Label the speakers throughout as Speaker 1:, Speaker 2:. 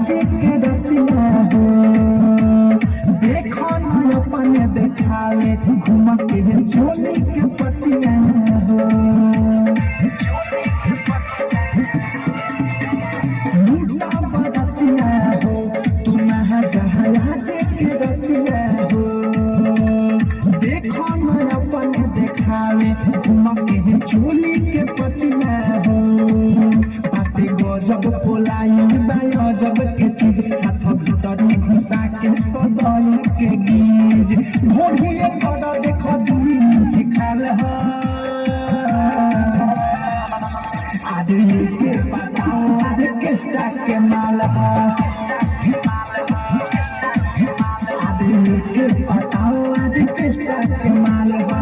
Speaker 1: आज के रतिया हो देखो न अपने देखावे घुमा के चोली के पतिया हो लूटा बरतिया हो तुम जहाँ आज के रतिया हो देखो न अपने देखावे घुमा के चोली के पतिया हो बाते गजब पोलाई गजब के चीज हाथ भीतर में घुसा के सदाई के गीज भोरिए कर देखो बीज खाल हो आदमी के बताओ आज किस्ता के माल हो आदमी के बताओ आज किस्ता के माल हो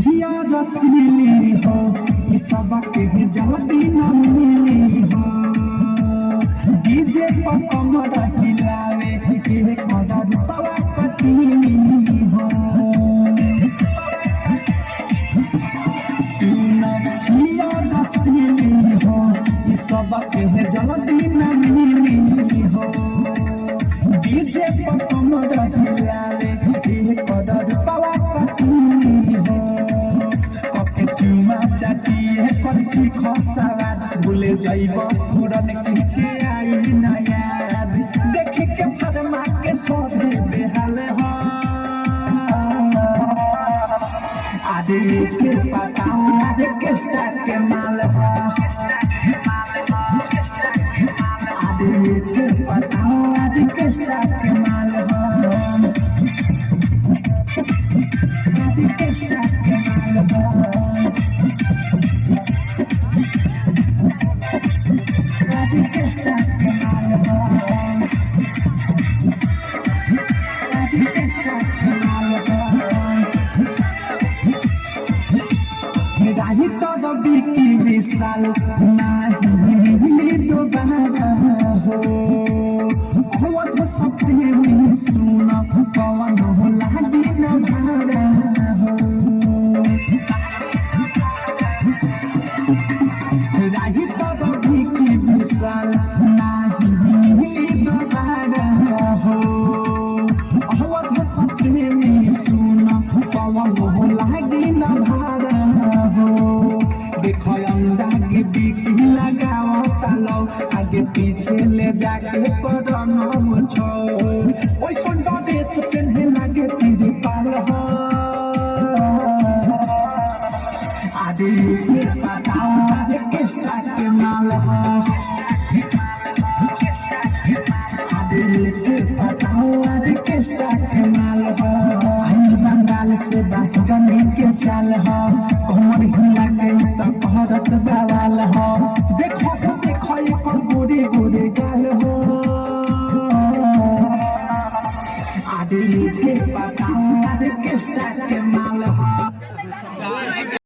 Speaker 1: रसीली हो ये सबक जल्दी न मिली हो डीजे पर कमर हिलावे के कदर पवा पतीली हो सुनखिया रसीली हो ये सबक जल्दी न मिली हो डीजे पर कमर हिलावे के कदर पवा पतीली हो चुमा चाटिए पर्ची खसावाद भूले जाइब पुरन के आई न याद देख के फरमा के सोधे बेहाल हो आदे के पताओ आदे किस्ता के माल हो आदे के पताओ आदे किस्ता के माल हो आदे किस्ता के माल हो विशाल नहीं दोबारा हो सपने में सुना पवन हो लागी न भारा हो राही तभी की विशाल नहीं दोबारा हो सपने में सुना पवन हो लागी न भारा हो देखो अंडा के बीच लगाओ तालो आगे पीछे ले जाके परनो छो ओइ संडा देश पेन्हे लागे तीर पाल हो आदि के पताओ आदि किस्ता के माल हो आदि के पताओ आदि किस्ता के माल हो आई बंगाल से बाहर के चाल हो कमर